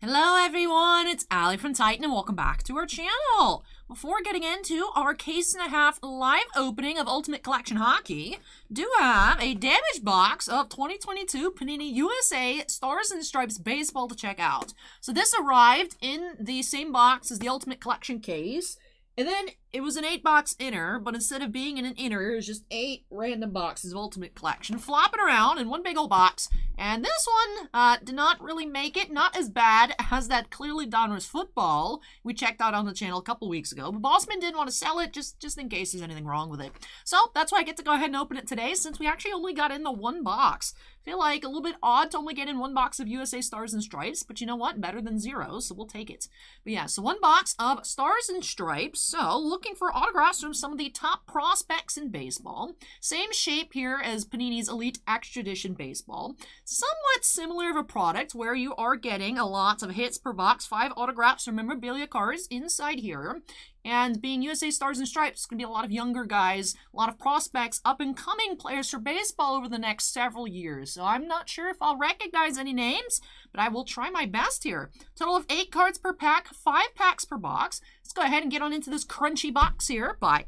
Hello everyone, it's Allie from Titan and welcome back to our channel. Before getting into our case and a half live opening of Ultimate Collection Hockey, do have a damaged box of 2022 Panini USA Stars and Stripes Baseball to check out. So this arrived in the same box as the Ultimate Collection case, and then it was an 8-box inner, but instead of being in an inner, it was just 8 random boxes of Ultimate Collection flopping around in one big old box. And this one did not really make it, not as bad as that clearly Donruss football we checked out on the channel a couple weeks ago. But Bossman didn't want to sell it just in case there's anything wrong with it. So that's why I get to go ahead and open it today, since we actually only got in the one box. I feel like a little bit odd to only get in one box of USA Stars and Stripes, but you know what? Better than zero, so we'll take it. But yeah, so one box of Stars and Stripes. So looking for autographs from some of the top prospects in baseball. Same shape here as Panini's Elite Extra Edition Baseball. Somewhat similar of a product where you are getting a lot of hits per box, 5 autographs or memorabilia cards inside here. And being USA Stars and Stripes, it's going to be a lot of younger guys, a lot of prospects, up-and-coming players for baseball over the next several years. So I'm not sure if I'll recognize any names, but I will try my best here. Total of 8 cards per pack, 5 packs per box. Let's go ahead and get on into this crunchy box here by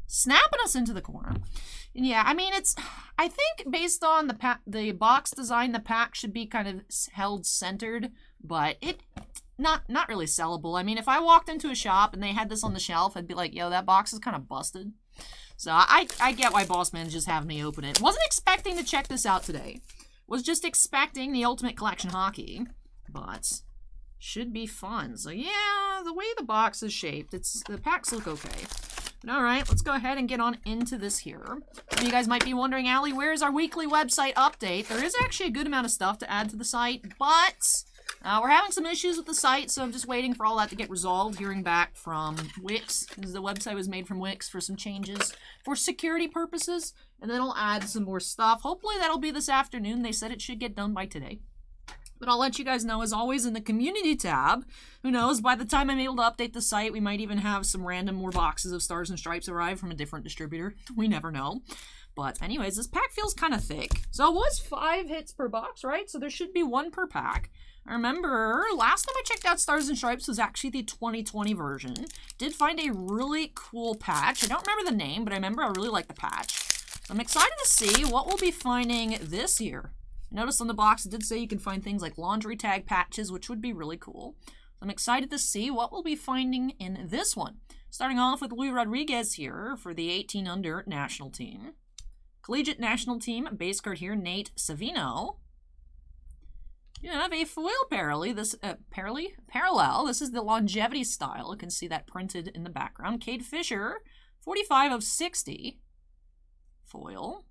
snapping us into the corner. And yeah, I mean, I think based on the box design, the pack should be kind of held centered, but not really sellable. I mean, if I walked into a shop and they had this on the shelf, I'd be like, yo, that box is kind of busted. So I get why Bossman's just having me open it. Wasn't expecting to check this out today. Was just expecting the Ultimate Collection Hockey, but should be fun. So yeah, the way the box is shaped, the packs look okay. But all right, let's go ahead and get on into this here. You guys might be wondering, Allie, where's our weekly website update? There is actually a good amount of stuff to add to the site, but we're having some issues with the site, so I'm just waiting for all that to get resolved, hearing back from Wix, because the website was made from Wix for some changes for security purposes, and then I'll add some more stuff. Hopefully that'll be this afternoon. They said it should get done by today. But I'll let you guys know, as always, in the community tab. Who knows, by the time I'm able to update the site, we might even have some random more boxes of Stars and Stripes arrive from a different distributor. We never know. But anyways, this pack feels kind of thick. So it was 5 hits per box, right? So there should be 1 per pack. I remember last time I checked out Stars and Stripes was actually the 2020 version. Did find a really cool patch. I don't remember the name, but I remember I really like the patch. So I'm excited to see what we'll be finding this year. Notice on the box it did say you can find things like laundry tag patches, which would be really cool. So I'm excited to see what we'll be finding in this one. Starting off with Luis Rodriguez here for the 18 under national team. Collegiate national team base card here, Nate Savino. You have a foil parallel. This is the longevity style. You can see that printed in the background. Cade Fisher, 45 of 60. Foil.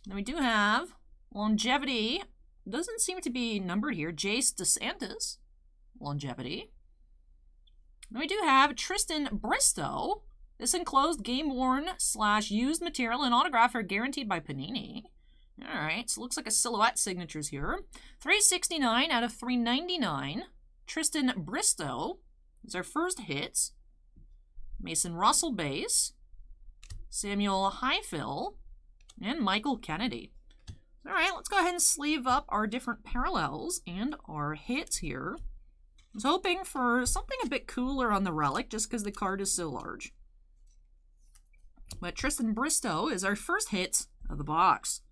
Then we do have longevity. Doesn't seem to be numbered here. Jace DeSantis. Longevity. Then we do have Tristan Bristow. This enclosed game-worn / used material and autograph are guaranteed by Panini. All right, so it looks like a silhouette signatures here. 369 out of 399. Tristan Bristow is our first hit. Mason Russell base. Samuel Highfill. And Michael Kennedy. All right, let's go ahead and sleeve up our different parallels and our hits here. I was hoping for something a bit cooler on the relic just because the card is so large. But Tristan Bristow is our first hit of the box.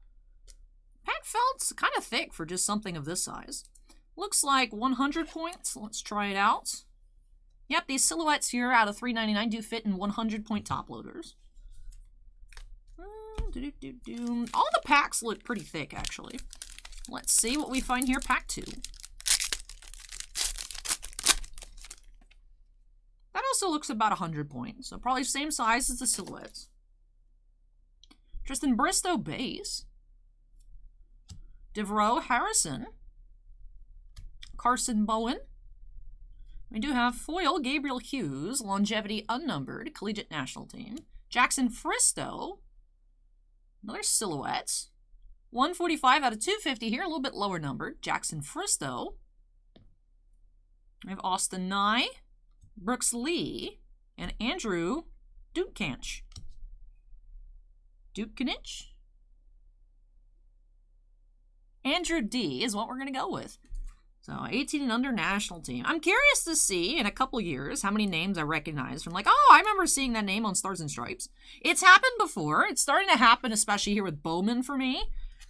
Pack felt kind of thick for just something of this size. Looks like 100 points. Let's try it out. Yep, these silhouettes here out of 399 do fit in 100-point top loaders. All the packs look pretty thick, actually. Let's see what we find here. Pack 2. That also looks about 100 points, so probably same size as the silhouettes. Tristan Bristow base. Devereaux Harrison. Carson Bowen. We do have foil Gabriel Hughes, longevity unnumbered, collegiate national team. Jackson Fristow. Another silhouette. 145 out of 250 here, a little bit lower numbered. Jackson Fristow. We have Austin Nye, Brooks Lee, and Andrew Dukanich. Andrew D is what we're going to go with. So 18 and under national team. I'm curious to see in a couple years how many names I recognize from like, oh, I remember seeing that name on Stars and Stripes. It's happened before. It's starting to happen, especially here with Bowman for me.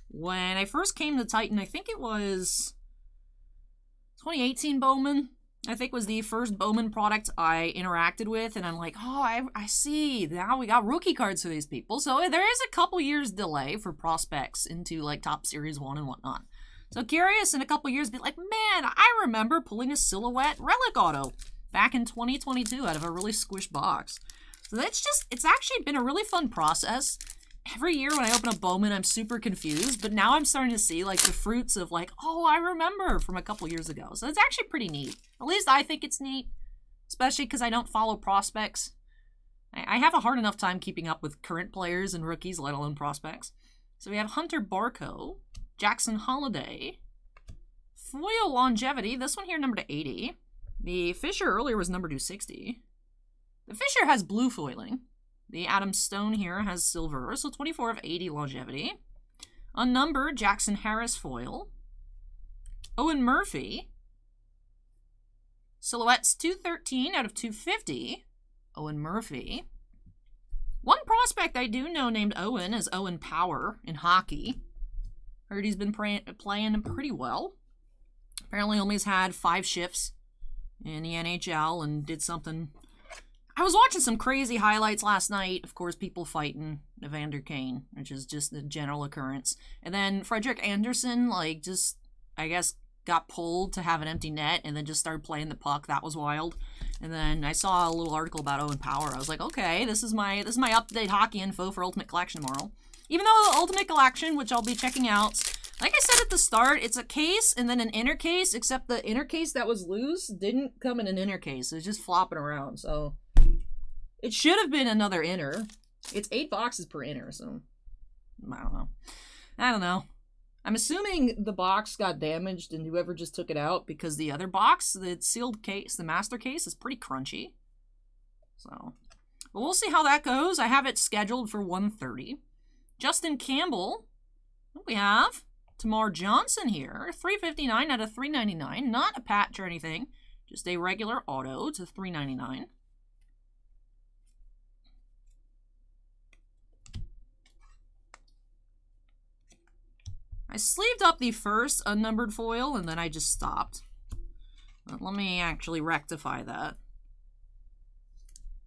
When I first came to Titan, I think it was 2018 Bowman. I think was the first Bowman product I interacted with, and I'm like, oh, I see. Now we got rookie cards for these people. So there is a couple years delay for prospects into like Top Series 1 and whatnot. So curious in a couple years, be like, man, I remember pulling a Silhouette Relic Auto back in 2022 out of a really squished box. So it's actually been a really fun process. Every year when I open a Bowman, I'm super confused, but now I'm starting to see like the fruits of like, oh, I remember from a couple years ago. So it's actually pretty neat. At least I think it's neat, especially because I don't follow prospects. I have a hard enough time keeping up with current players and rookies, let alone prospects. So we have Hunter Barco, Jackson Holiday, Foil Longevity, this one here numbered to 80. The Fisher earlier was numbered to 60. The Fisher has blue foiling. The Adam Stone here has silver, so 24 of 80 longevity. Unnumbered, Jackson Harris foil. Owen Murphy. Silhouettes 213 out of 250. Owen Murphy. One prospect I do know named Owen is Owen Power in hockey. Heard he's been playing pretty well. Apparently only has had 5 shifts in the NHL and did something. I was watching some crazy highlights last night. Of course, people fighting Evander Kane, which is just a general occurrence. And then Frederick Anderson, like, just, I guess, got pulled to have an empty net and then just started playing the puck. That was wild. And then I saw a little article about Owen Power. I was like, okay, this is my up-to-date hockey info for Ultimate Collection tomorrow. Even though the Ultimate Collection, which I'll be checking out, like I said at the start, it's a case and then an inner case, except the inner case that was loose didn't come in an inner case. It was just flopping around, so it should have been another inner. It's 8 boxes per inner, so I don't know. I'm assuming the box got damaged and whoever just took it out because the other box, the sealed case, the master case, is pretty crunchy. So, but we'll see how that goes. I have it scheduled for 1:30. Justin Campbell. We have Tamar Johnson here. 359 out of 399. Not a patch or anything. Just a regular auto to 399. I sleeved up the first unnumbered foil and then I just stopped. But let me actually rectify that.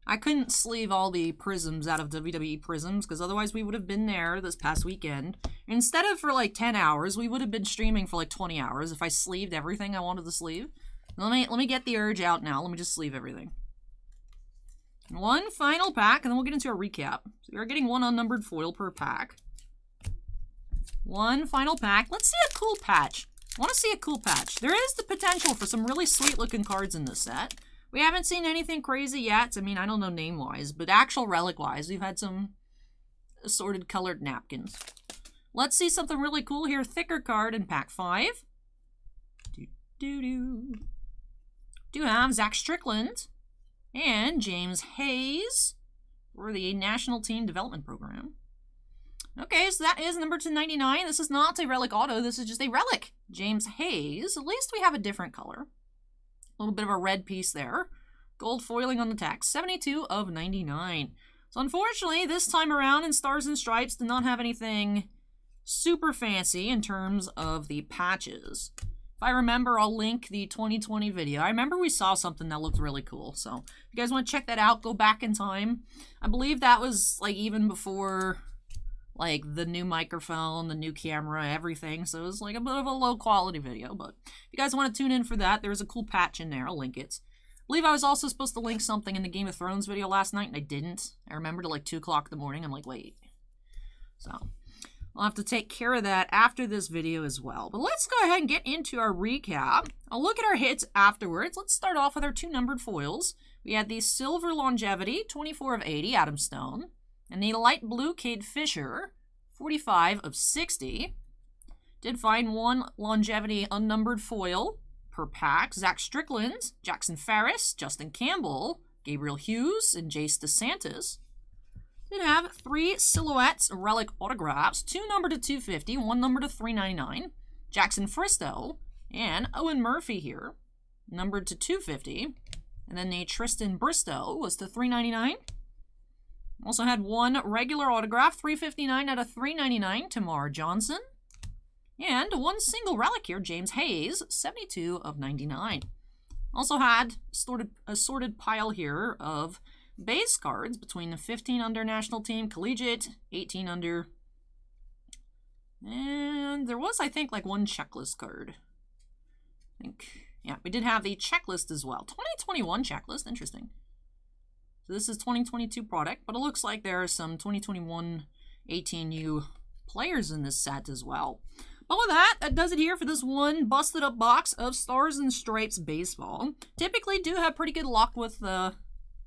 I couldn't sleeve all the prisms out of WWE Prisms because otherwise we would have been there this past weekend. Instead of for like 10 hours, we would have been streaming for like 20 hours if I sleeved everything I wanted to sleeve. Let me get the urge out now. Let me just sleeve everything. One final pack and then we'll get into a recap. So we are getting one unnumbered foil per pack. One final pack. Let's see a cool patch. I want to see a cool patch. There is the potential for some really sweet looking cards in this set. We haven't seen anything crazy yet. I mean, I don't know name-wise, but actual relic-wise, we've had some assorted colored napkins. Let's see something really cool here. Thicker card in pack 5. Do have Zach Strickland and James Hayes for the National Team Development Program. Okay, so that is number 299. This is not a relic auto. This is just a relic. James Hayes. At least we have a different color. A little bit of a red piece there. Gold foiling on the text. 72 of 99. So unfortunately, this time around in Stars and Stripes did not have anything super fancy in terms of the patches. If I remember, I'll link the 2020 video. I remember we saw something that looked really cool. So if you guys want to check that out, go back in time. I believe that was like even before like the new microphone, the new camera, everything. So it was like a bit of a low quality video. But if you guys want to tune in for that, there's a cool patch in there. I'll link it. I believe I was also supposed to link something in the Game of Thrones video last night, and I didn't. I remembered at like 2 o'clock in the morning. I'm like, wait. So I'll have to take care of that after this video as well. But let's go ahead and get into our recap. I'll look at our hits afterwards. Let's start off with our 2 numbered foils. We had the Silver Longevity, 24 of 80, Adam Stone. And the light blue Cade Fisher, 45 of 60. Did find 1 longevity unnumbered foil per pack. Zach Strickland, Jackson Farris, Justin Campbell, Gabriel Hughes, and Jace DeSantis. Did have 3 silhouettes relic autographs, 2 numbered to 250, 1 numbered to 399. Jackson Fristow, And Owen Murphy here, numbered to 250. And then the Tristan Bristow was to 399. Also had one regular autograph, 359 out of 399, Tamar Johnson. And one single relic here, James Hayes, 72 of 99. Also had a sorted pile here of base cards between the 15 under national team, collegiate, 18 under. And there was, I think, like one checklist card. Yeah, we did have the checklist as well. 2021 checklist, interesting. So this is 2022 product, but it looks like there are some 2021 18U players in this set as well. But with that, that does it here for this one busted up box of Stars and Stripes baseball. Typically do have pretty good luck with the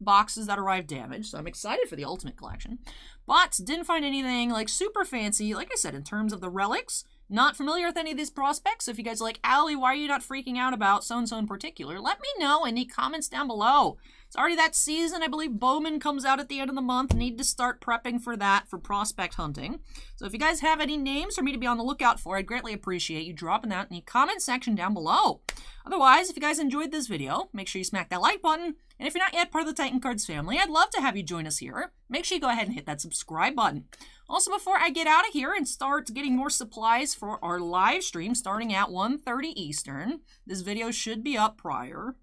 boxes that arrive damaged, so I'm excited for the Ultimate Collection. But didn't find anything like super fancy, like I said, in terms of the relics. Not familiar with any of these prospects. So if you guys are like, Allie, why are you not freaking out about so-and-so in particular? Let me know in the comments down below. It's already that season. I believe Bowman comes out at the end of the month. Need to start prepping for that for prospect hunting. So if you guys have any names for me to be on the lookout for, I'd greatly appreciate you dropping that in the comment section down below. Otherwise, if you guys enjoyed this video, make sure you smack that like button. And if you're not yet part of the Titan Cards family, I'd love to have you join us here. Make sure you go ahead and hit that subscribe button. Also, before I get out of here and start getting more supplies for our live stream starting at 1:30 Eastern, this video should be up prior.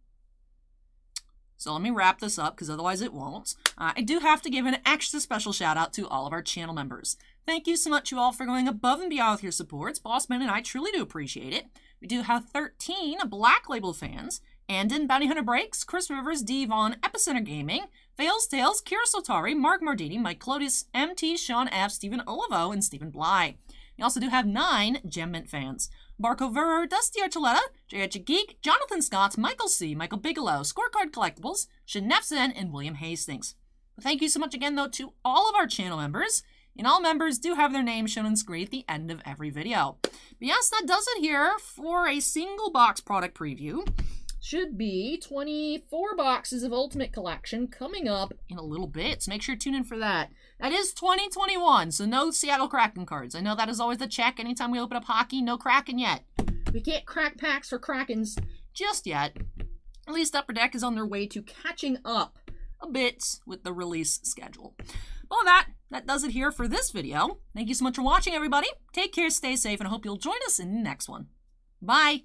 So let me wrap this up because otherwise it won't. I do have to give an extra special shout out to all of our channel members. Thank you so much, you all, for going above and beyond with your supports. Bossman and I truly do appreciate it. We do have 13 Black Label fans. Andon, Bounty Hunter Breaks, Chris Rivers, Devon, Epicenter Gaming, Fails Tales, Kira Sotari, Mark Mardini, Mike Clodius, MT, Sean F, Stephen Olivo, and Stephen Bly. We also do have 9 Gem Mint fans. Barco Verrer, Dusty Archuleta, J.H. Geek, Jonathan Scott, Michael C., Michael Bigelow, Scorecard Collectibles, Shenefzen, and William Hastings. But thank you so much again, though, to all of our channel members. And all members do have their names shown on screen at the end of every video. But yes, that does it here for a single box product preview. Should be 24 boxes of Ultimate Collection coming up in a little bit, so make sure to tune in for that. That is 2021, so no Seattle Kraken cards. I know that is always the check anytime we open up hockey, no Kraken yet. We can't crack packs for Krakens just yet. At least Upper Deck is on their way to catching up a bit with the release schedule. Well, that does it here for this video. Thank you so much for watching, everybody. Take care, stay safe, and I hope you'll join us in the next one. Bye!